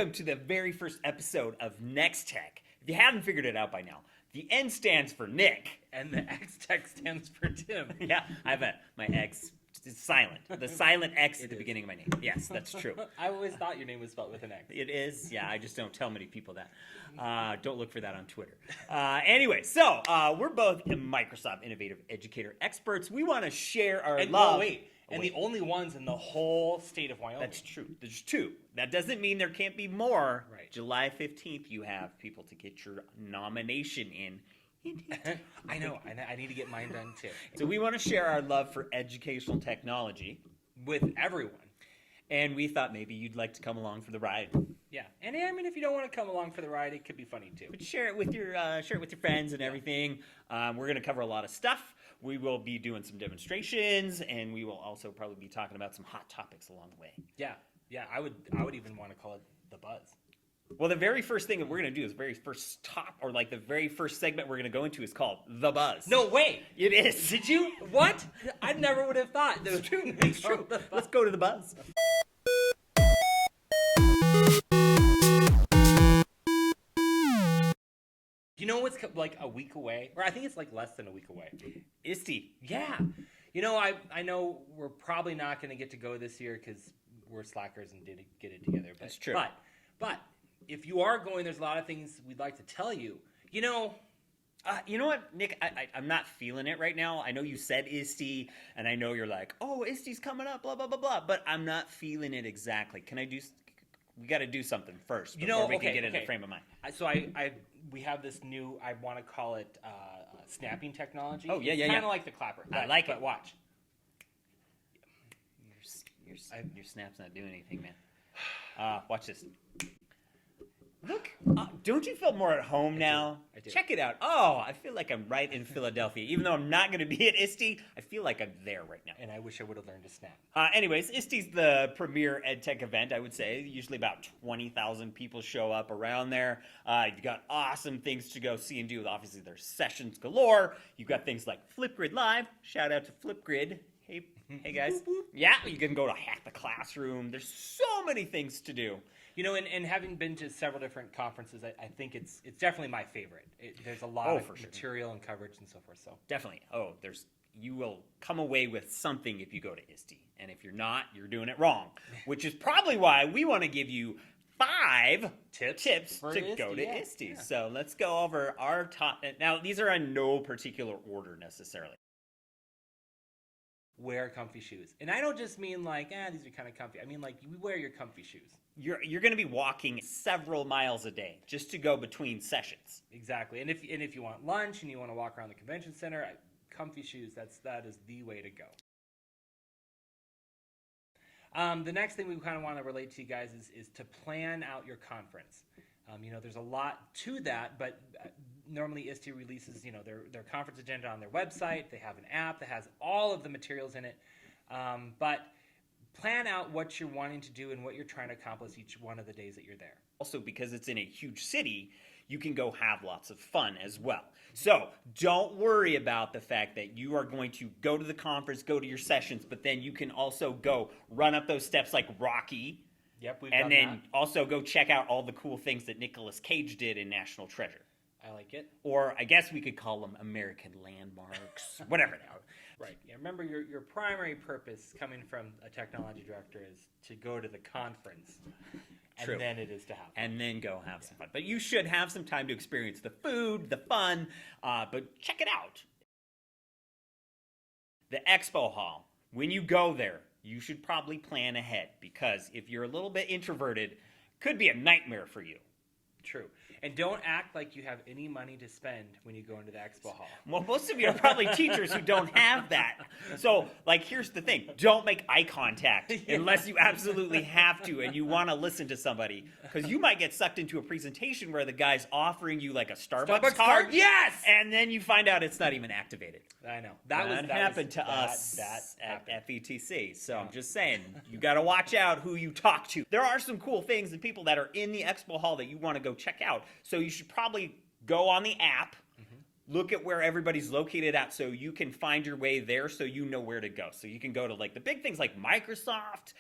welcome to the very first episode of NxTech. If you haven't figured it out by now, the N stands for Nick. And the NxTech stands for Tim. Yeah, I have my X. It's silent. The silent X at the beginning of my name. Yes, that's true. I always thought your name was spelled with an X. It is. Yeah, I just don't tell many people that. Don't look for that on Twitter. Anyway, so we're both Microsoft Innovative Educator experts. We want to share our love. The only ones in the whole state of Wyoming. That's true. There's two. That doesn't mean there can't be more. Right. July 15th, you have people to get your nomination in. I know. I need to get mine done too. So we want to share our love for educational technology with everyone. And we thought maybe you'd like to come along for the ride. Yeah, and I mean, if you don't want to come along for the ride, it could be funny too. But share it with your friends and everything. We're going to cover a lot of stuff. We will be doing some demonstrations, and we will also probably be talking about some hot topics along the way. Yeah. I would even want to call it the buzz. Well, the very first thing that we're going to do is the very first segment we're going to go into is called The Buzz. No, wait. It is. Did you? What? I never would have thought. It's true. It's true. Let's go to The Buzz. You know what's like a week away? Or I think it's like less than a week away. ISTE. Yeah. You know, I know we're probably not going to get to go this year because we're slackers and didn't get it together. But, that's true. But if you are going, there's a lot of things we'd like to tell you. You know what, Nick? I'm not feeling it right now. I know you said ISTE, and I know you're like, oh, ISTE's coming up, blah, blah, blah, blah. But I'm not feeling it exactly. We got to do something first before we can get in the frame of mind. So we have this new, I want to call it snapping technology. Oh, yeah. Kind of like the clapper. I like it. But watch. Your snap's not doing anything, man. Watch this. Look, don't you feel more at home now? I do. Check it out. Oh, I feel like I'm right in Philadelphia. Even though I'm not going to be at ISTE, I feel like I'm there right now. And I wish I would have learned to snap. Anyways, ISTE's the premier EdTech event, I would say. Usually about 20,000 people show up around there. You've got awesome things to go see and do. Obviously, there's sessions galore. You've got things like Flipgrid Live. Shout out to Flipgrid. Hey guys. Yeah, you can go to Hack the Classroom. There's so many things to do. You know, and having been to several different conferences, I think it's definitely my favorite. There's a lot of material and coverage and so forth. So definitely. You will come away with something if you go to ISTE. And if you're not, you're doing it wrong. Which is probably why we want to give you 5 tips to go to ISTE. Yeah. So let's go over our top. Now, these are in no particular order necessarily. Wear comfy shoes. And I don't just mean like, these are kind of comfy. I mean like, you wear your comfy shoes. You're going to be walking several miles a day just to go between sessions. Exactly. And if you want lunch and you want to walk around the convention center, comfy shoes, that is the way to go. The next thing we kind of want to relate to you guys is to plan out your conference. There's a lot to that, but normally ISTE releases, their conference agenda on their website. They have an app that has all of the materials in it. But plan out what you're wanting to do and what you're trying to accomplish each one of the days that you're there. Also, because it's in a huge city, you can go have lots of fun as well. So don't worry about the fact that you are going to go to the conference, go to your sessions, but then you can also go run up those steps like Rocky. Yep, we've done that. And then also go check out all the cool things that Nicolas Cage did in National Treasure. I like it. Or I guess we could call them American landmarks, whatever they are. Right. Yeah. Remember, your primary purpose coming from a technology director is to go to the conference. True. And then it is to have fun. And then go have some fun. But you should have some time to experience the food, the fun, but check it out. The expo hall, when you go there, you should probably plan ahead because if you're a little bit introverted, it could be a nightmare for you. True. And don't act like you have any money to spend when you go into the expo hall. Well, most of you are probably teachers who don't have that. So, here's the thing. Don't make eye contact unless you absolutely have to and you want to listen to somebody. Because you might get sucked into a presentation where the guy's offering you a Starbucks card. Yes! And then you find out it's not even activated. I know. That happened to us at FETC. So I'm just saying, you got to watch out who you talk to. There are some cool things and people that are in the expo hall that you want to go check out. So you should probably go on the app, look at where everybody's located at so you can find your way there so you know where to go. So you can go to like the big things like Microsoft.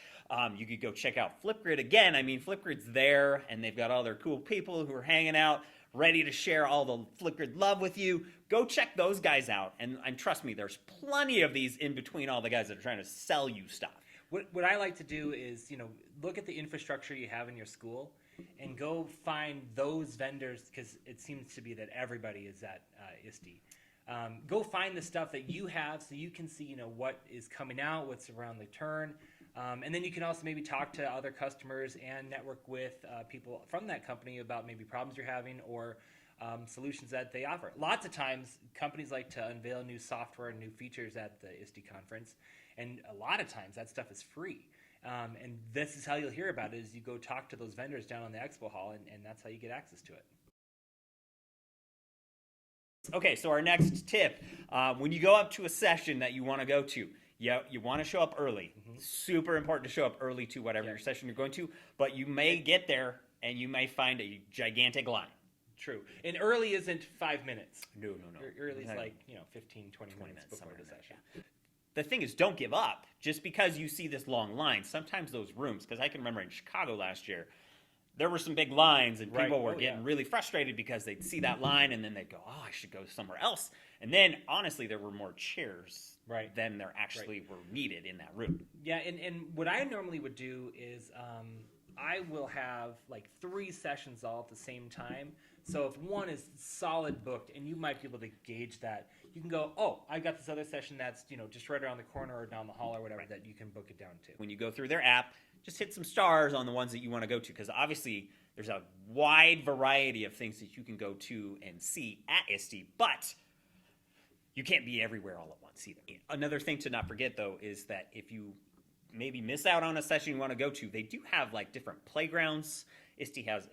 You could go check out Flipgrid. Again, I mean, Flipgrid's there and they've got all their cool people who are hanging out, ready to share all the Flipgrid love with you. Go check those guys out. And trust me, there's plenty of these in between all the guys that are trying to sell you stuff. What I like to do is, look at the infrastructure you have in your school and go find those vendors, because it seems to be that everybody is at ISTE. Go find the stuff that you have so you can see, what is coming out, what's around the turn. And then you can also maybe talk to other customers and network with people from that company about maybe problems you're having or solutions that they offer. Lots of times, companies like to unveil new software and new features at the ISTE conference, and a lot of times that stuff is free. And this is how you'll hear about it, is you go talk to those vendors down on the expo hall, and that's how you get access to it. Okay, so our next tip, when you go up to a session that you want to go to, you want to show up early. Mm-hmm. Super important to show up early to whatever your session you're going to, but you may get there and you may find a gigantic line. True. And early isn't 5 minutes. No. Early is like 15, 20 minutes before the session. Yeah. The thing is, don't give up just because you see this long line. Sometimes those rooms, because I can remember in Chicago last year, there were some big lines and people were getting really frustrated because they'd see that line and then they'd go, I should go somewhere else. And then, honestly, there were more chairs than there actually were needed in that room. Yeah, and what I normally would do is I will have like 3 sessions all at the same time. So if one is solid booked, and you might be able to gauge that, you can go, I got this other session that's just right around the corner or down the hall or whatever that you can book it down to. When you go through their app, just hit some stars on the ones that you want to go to, because obviously there's a wide variety of things that you can go to and see at ISTE, but you can't be everywhere all at once either. Another thing to not forget, though, is that if you maybe miss out on a session you want to go to, they do have like different playgrounds. ISTE has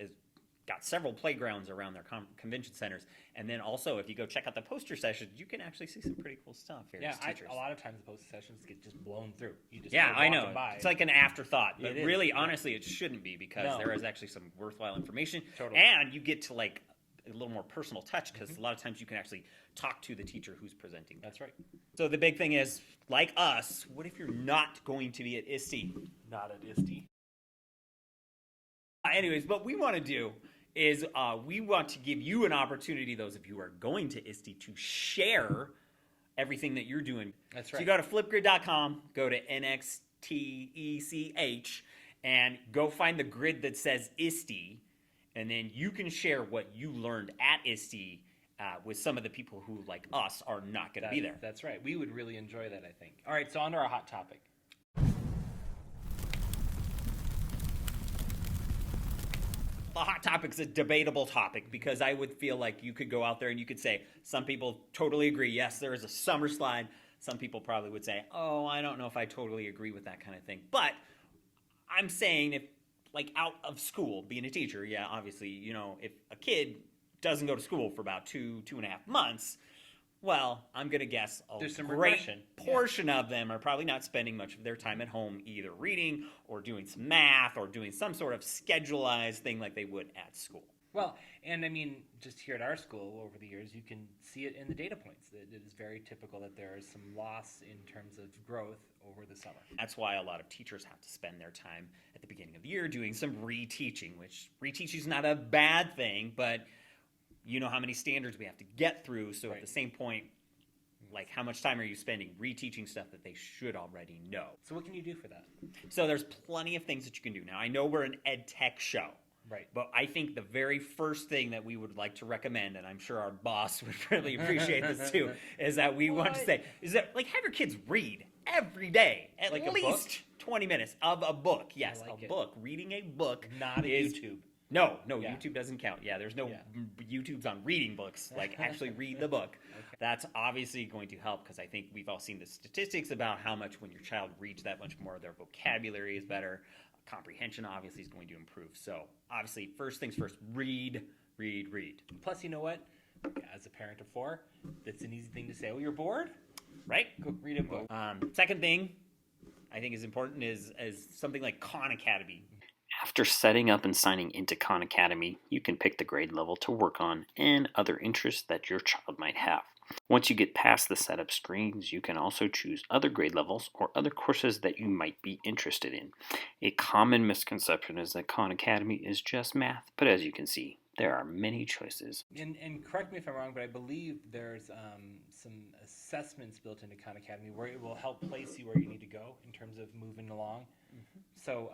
got several playgrounds around their convention centers, and then also if you go check out the poster sessions, you can actually see some pretty cool stuff here. Yeah, a lot of times the poster sessions get just blown through. You just I know. by. It's like an afterthought, but really, honestly, it shouldn't be, because there is actually some worthwhile information, and you get to like a little more personal touch, because a lot of times you can actually talk to the teacher who's presenting. That's right. So the big thing is, like us, what if you're not going to be at ISTE? Not at ISTE. Anyways, what we want to do is we want to give you an opportunity, those of you who are going to ISTE, to share everything that you're doing. That's right. So you go to flipgrid.com, go to NxTech, and go find the grid that says ISTE, and then you can share what you learned at ISTE with some of the people who, like us, are not going to be there. That's right. We would really enjoy that, I think. All right, so on to our hot topic. The hot topic's a debatable topic, because I would feel like you could go out there and you could say, some people totally agree, yes, there is a summer slide. Some people probably would say, I don't know if I totally agree with that kind of thing. But I'm saying, if like out of school, being a teacher, obviously, if a kid doesn't go to school for about 2.5 months, well, I'm going to guess there's some great regression. portion of them are probably not spending much of their time at home either reading or doing some math or doing some sort of schedulized thing like they would at school. Well, and I mean, just here at our school over the years, you can see it in the data points. It is very typical that there is some loss in terms of growth over the summer. That's why a lot of teachers have to spend their time at the beginning of the year doing some reteaching, which reteaching is not a bad thing, but you know how many standards we have to get through. So at the same point, like, how much time are you spending reteaching stuff that they should already know? So what can you do for that? So there's plenty of things that you can do. Now, I know we're an ed tech show. Right. But I think the very first thing that we would like to recommend, and I'm sure our boss would really appreciate this too, is that we want to say, is that, like, have your kids read every day, at like least 20 minutes of a book. Yes, like a book. Reading a book. Not is YouTube. No, YouTube doesn't count. Yeah, there's no YouTubes on reading books. Like, actually read the book. Okay. That's obviously going to help, because I think we've all seen the statistics about how much when your child reads that much more, their vocabulary is better. Comprehension obviously is going to improve. So obviously, first things first, read. Plus, you know what? As a parent of 4, that's an easy thing to say. Oh, you're bored? Right? Go read a book. Second thing I think is important is something like Khan Academy. After setting up and signing into Khan Academy, you can pick the grade level to work on and other interests that your child might have. Once you get past the setup screens, you can also choose other grade levels or other courses that you might be interested in. A common misconception is that Khan Academy is just math, but as you can see, there are many choices. And correct me if I'm wrong, but I believe there's some assessments built into Khan Academy where it will help place you where you need to go in terms of moving along. So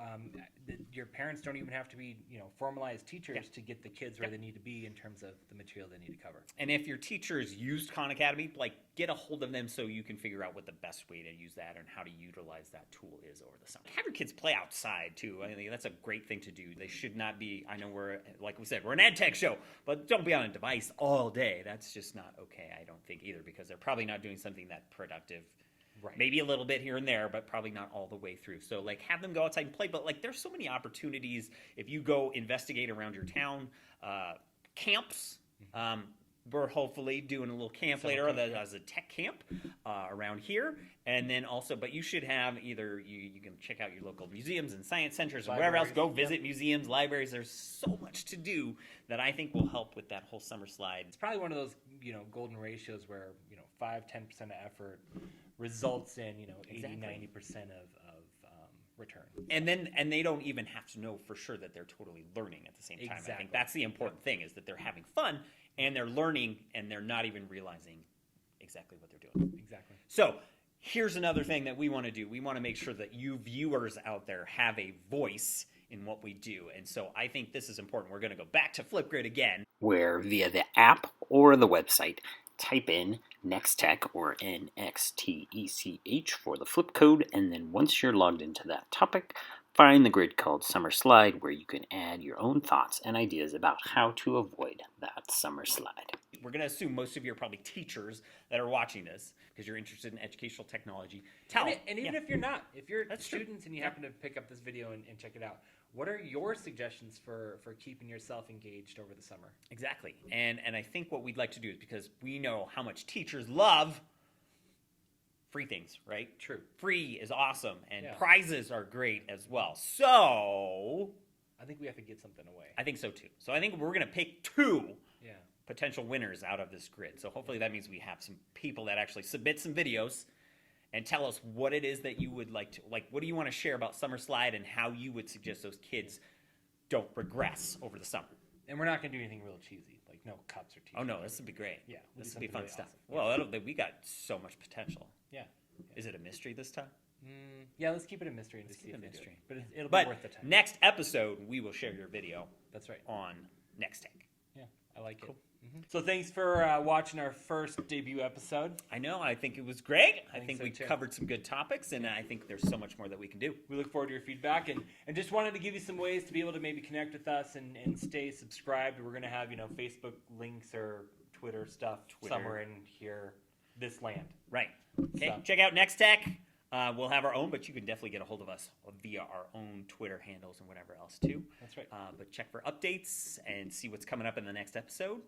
your parents don't even have to be, formalized teachers to get the kids where they need to be in terms of the material they need to cover. And if your teachers used Khan Academy, get a hold of them so you can figure out what the best way to use that and how to utilize that tool is over the summer. Have your kids play outside too. I think that's a great thing to do. They should not be, I know like we said, we're an EdTech show, but don't be on a device all day. That's just not okay, I don't think either, because they're probably not doing something that productive. Right. Maybe a little bit here and there, but probably not all the way through. So, have them go outside and play. But, there's so many opportunities if you go investigate around your town. Camps. We're hopefully doing a little camp later as a tech camp around here. And then also, but you should have either, you can check out your local museums and science centers or whatever else. Go visit museums, libraries. There's so much to do that I think will help with that whole summer slide. It's probably one of those, golden ratios where, 5-10% of effort results in 80-90% of return. And they don't even have to know for sure that they're totally learning at the same time. Exactly. I think that's the important thing, is that they're having fun and they're learning and they're not even realizing exactly what they're doing. Exactly. So here's another thing that we want to do. We want to make sure that you viewers out there have a voice in what we do. And so I think this is important. We're going to go back to Flipgrid again, where via the app or the website, type in NxTech or NxTech for the flip code, and then once you're logged into that topic, find the grid called Summer Slide, where you can add your own thoughts and ideas about how to avoid that summer slide. We're going to assume most of you are probably teachers that are watching this because you're interested in educational technology. And even if you're not, if you're students and you happen to pick up this video and check it out, what are your suggestions for keeping yourself engaged over the summer? Exactly. And I think what we'd like to do is, because we know how much teachers love free things, right? True. Free is awesome, and prizes are great as well. So I think we have to get something away. I think so too. So I think we're going to pick two potential winners out of this grid. So hopefully that means we have some people that actually submit some videos and tell us what it is that you would like to, what do you want to share about Summer Slide and how you would suggest those kids don't regress over the summer. And we're not going to do anything real cheesy, like no cups or t-shirts. Oh no, this would be great. Yeah. This would be fun really stuff. Awesome. Well, we got so much potential. Yeah. Is it a mystery this time? Yeah, let's keep it a mystery and Let's see keep if it a they do mystery. it. But it'll But be worth the time. next episode, we will share your video That's right. on NxTech. Yeah, I like Cool. it. So thanks for watching our first debut episode. I know. I think it was great. I think so we too. covered some good topics, and I think there's so much more that we can do. We look forward to your feedback and just wanted to give you some ways to be able to maybe connect with us and stay subscribed. We're going to have, Facebook links or Twitter stuff somewhere in here, this land. Right. Okay. So. Check out NxTech. We'll have our own, but you can definitely get a hold of us via our own Twitter handles and whatever else too. That's right. But check for updates and see what's coming up in the next episode.